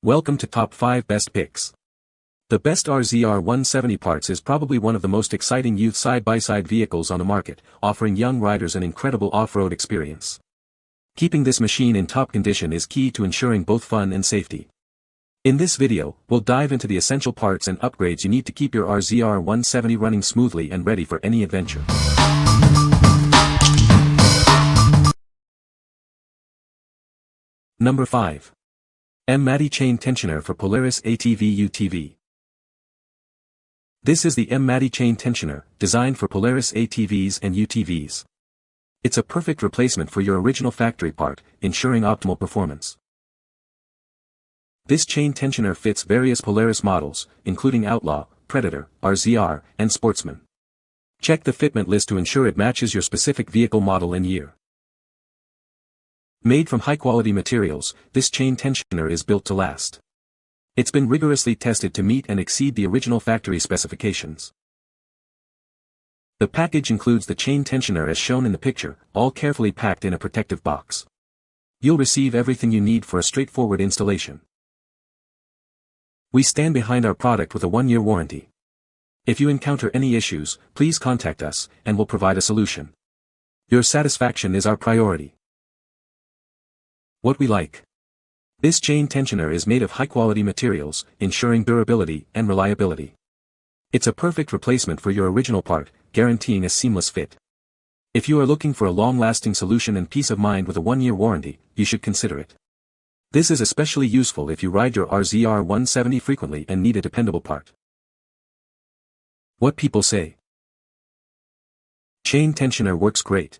Welcome to Top 5 Best Picks. The best RZR 170 parts is probably one of the most exciting youth side-by-side vehicles on the market, offering young riders an incredible off-road experience. Keeping this machine in top condition is key to ensuring both fun and safety. In this video, we'll dive into the essential parts and upgrades you need to keep your RZR 170 running smoothly and ready for any adventure. Number 5. M-MATI Chain Tensioner for Polaris ATV/UTV. This is the M-MATI Chain Tensioner, designed for Polaris ATVs and UTVs. It's a perfect replacement for your original factory part, ensuring optimal performance. This chain tensioner fits various Polaris models, including Outlaw, Predator, RZR, and Sportsman. Check the fitment list to ensure it matches your specific vehicle model and year. Made from high-quality materials, this chain tensioner is built to last. It's been rigorously tested to meet and exceed the original factory specifications. The package includes the chain tensioner as shown in the picture, all carefully packed in a protective box. You'll receive everything you need for a straightforward installation. We stand behind our product with a 1-year warranty. If you encounter any issues, please contact us, and we'll provide a solution. Your satisfaction is our priority. What we like. This chain tensioner is made of high-quality materials, ensuring durability and reliability. It's a perfect replacement for your original part, guaranteeing a seamless fit. If you are looking for a long-lasting solution and peace of mind with a 1-year warranty, you should consider it. This is especially useful if you ride your RZR 170 frequently and need a dependable part. What people say. Chain tensioner works great.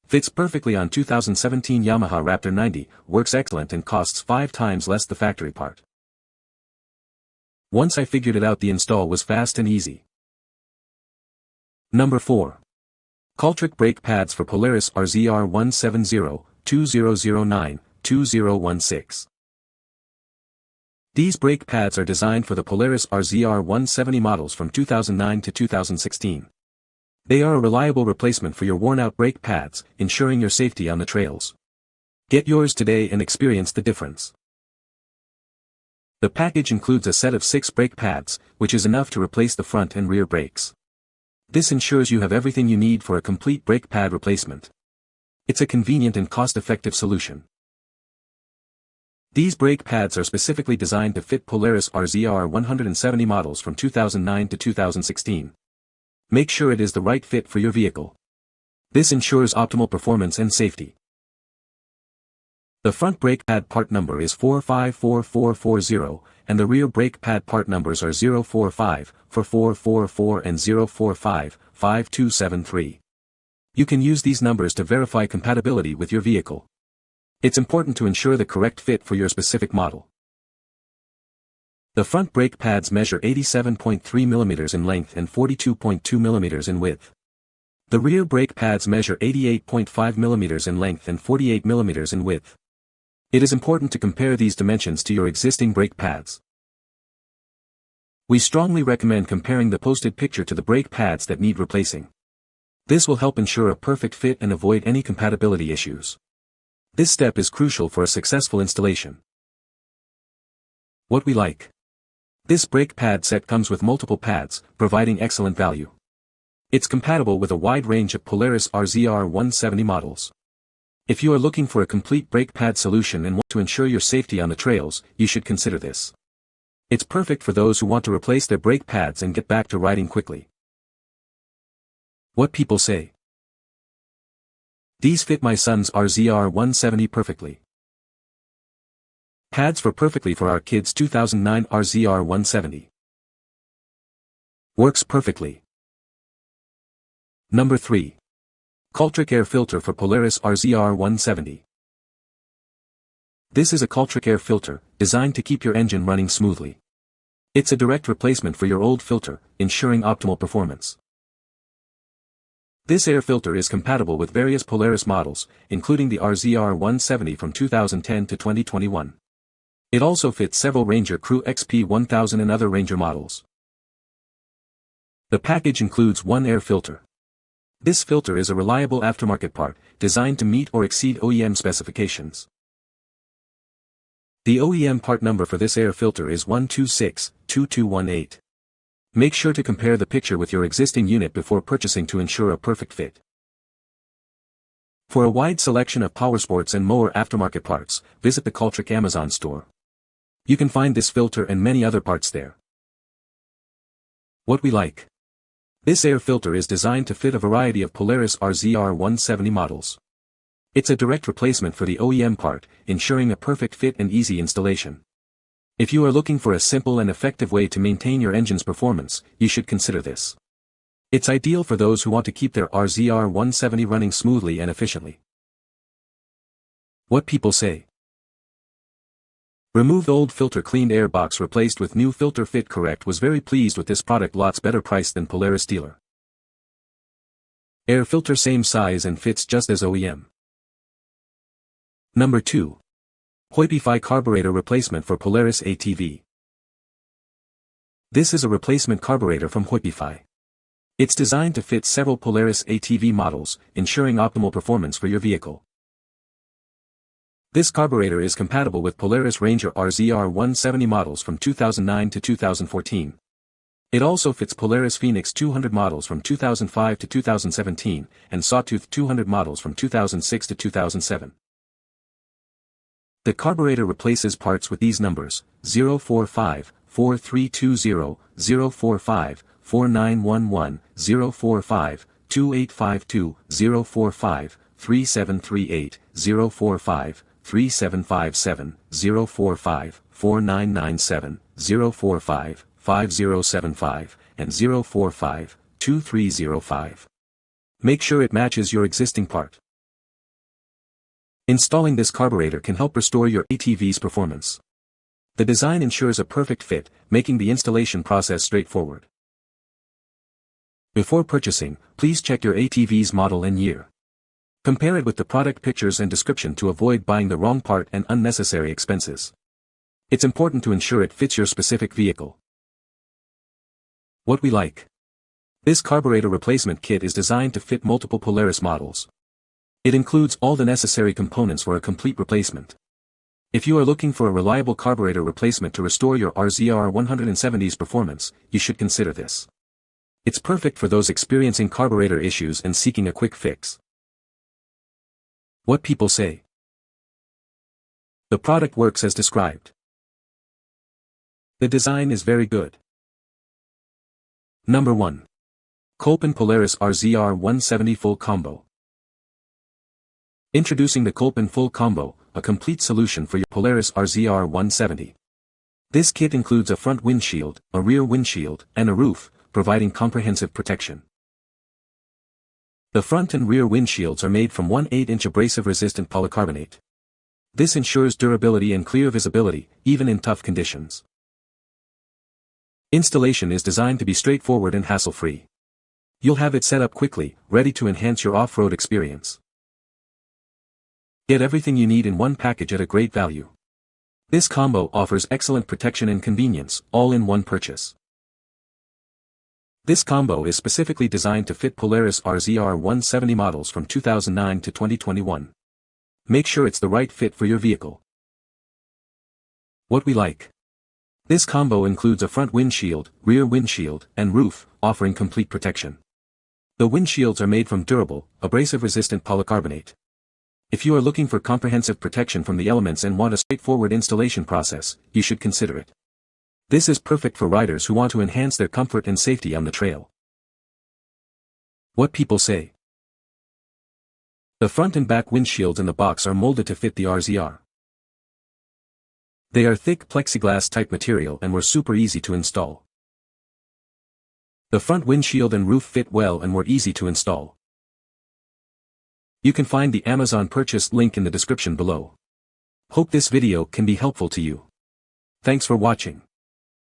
Fits perfectly on 2017 Yamaha Raptor 90, works excellent and costs 5 times less the factory part. Once I figured it out, the install was fast and easy. Number 4. Caltric brake pads for Polaris RZR 170, 2009, 2016. These brake pads are designed for the Polaris RZR 170 models from 2009 to 2016. They are a reliable replacement for your worn-out brake pads, ensuring your safety on the trails. Get yours today and experience the difference. The package includes a set of 6 brake pads, which is enough to replace the front and rear brakes. This ensures you have everything you need for a complete brake pad replacement. It's a convenient and cost-effective solution. These brake pads are specifically designed to fit Polaris RZR 170 models from 2009 to 2016. Make sure it is the right fit for your vehicle. This ensures optimal performance and safety. The front brake pad part number is 454440, and the rear brake pad part numbers are 045, 4444 and 045, 5273. You can use these numbers to verify compatibility with your vehicle. It's important to ensure the correct fit for your specific model. The front brake pads measure 87.3 mm in length and 42.2 mm in width. The rear brake pads measure 88.5 mm in length and 48 mm in width. It is important to compare these dimensions to your existing brake pads. We strongly recommend comparing the posted picture to the brake pads that need replacing. This will help ensure a perfect fit and avoid any compatibility issues. This step is crucial for a successful installation. What we like. This brake pad set comes with multiple pads, providing excellent value. It's compatible with a wide range of Polaris RZR 170 models. If you are looking for a complete brake pad solution and want to ensure your safety on the trails, you should consider this. It's perfect for those who want to replace their brake pads and get back to riding quickly. What people say. These fit my son's RZR 170 perfectly. Pads perfectly for our kid's 2009 RZR 170. Works perfectly. Number 3. Caltric air filter for Polaris RZR 170. This is a Caltric air filter, designed to keep your engine running smoothly. It's a direct replacement for your old filter, ensuring optimal performance. This air filter is compatible with various Polaris models, including the RZR 170 from 2010 to 2021. It also fits several Ranger Crew XP1000 and other Ranger models. The package includes 1 air filter. This filter is a reliable aftermarket part, designed to meet or exceed OEM specifications. The OEM part number for this air filter is 1262218. Make sure to compare the picture with your existing unit before purchasing to ensure a perfect fit. For a wide selection of powersports and mower aftermarket parts, visit the Caltric Amazon store. You can find this filter and many other parts there. What we like. This air filter is designed to fit a variety of Polaris RZR 170 models. It's a direct replacement for the OEM part, ensuring a perfect fit and easy installation. If you are looking for a simple and effective way to maintain your engine's performance, you should consider this. It's ideal for those who want to keep their RZR 170 running smoothly and efficiently. What people say. Removed old filter, cleaned air box, replaced with new filter, fit correct. Was very pleased with this product, lots better price than Polaris dealer. Air filter same size and fits just as OEM. Number 2. Hoypeyfiy carburetor replacement for Polaris ATV. This is a replacement carburetor from Hoypeyfiy. It's designed to fit several Polaris ATV models, ensuring optimal performance for your vehicle. This carburetor is compatible with Polaris Ranger RZR 170 models from 2009 to 2014. It also fits Polaris Phoenix 200 models from 2005 to 2017, and Sawtooth 200 models from 2006 to 2007. The carburetor replaces parts with these numbers: 045 4320 045 4911 045 2852 045 3738 045 3757 045 4997 045 5075 and 045 2305. Make sure it matches your existing part. Installing this carburetor can help restore your ATV's performance. The design ensures a perfect fit, making the installation process straightforward. Before purchasing, please check your ATV's model and year. Compare it with the product pictures and description to avoid buying the wrong part and unnecessary expenses. It's important to ensure it fits your specific vehicle. What we like. This carburetor replacement kit is designed to fit multiple Polaris models. It includes all the necessary components for a complete replacement. If you are looking for a reliable carburetor replacement to restore your RZR 170's performance, you should consider this. It's perfect for those experiencing carburetor issues and seeking a quick fix. What people say. The product works as described. The design is very good. Number 1. Kolpin Polaris RZR 170 Full Combo. Introducing the Kolpin Full Combo, a complete solution for your Polaris RZR 170. This kit includes a front windshield, a rear windshield, and a roof, providing comprehensive protection. The front and rear windshields are made from 1/8-inch abrasive-resistant polycarbonate. This ensures durability and clear visibility, even in tough conditions. Installation is designed to be straightforward and hassle-free. You'll have it set up quickly, ready to enhance your off-road experience. Get everything you need in one package at a great value. This combo offers excellent protection and convenience, all in one purchase. This combo is specifically designed to fit Polaris RZR 170 models from 2009 to 2021. Make sure it's the right fit for your vehicle. What we like. This combo includes a front windshield, rear windshield, and roof, offering complete protection. The windshields are made from durable, abrasive-resistant polycarbonate. If you are looking for comprehensive protection from the elements and want a straightforward installation process, you should consider it. This is perfect for riders who want to enhance their comfort and safety on the trail. What people say. The front and back windshields in the box are molded to fit the RZR. They are thick plexiglass type material and were super easy to install. The front windshield and roof fit well and were easy to install. You can find the Amazon purchase link in the description below. Hope this video can be helpful to you. Thanks for watching.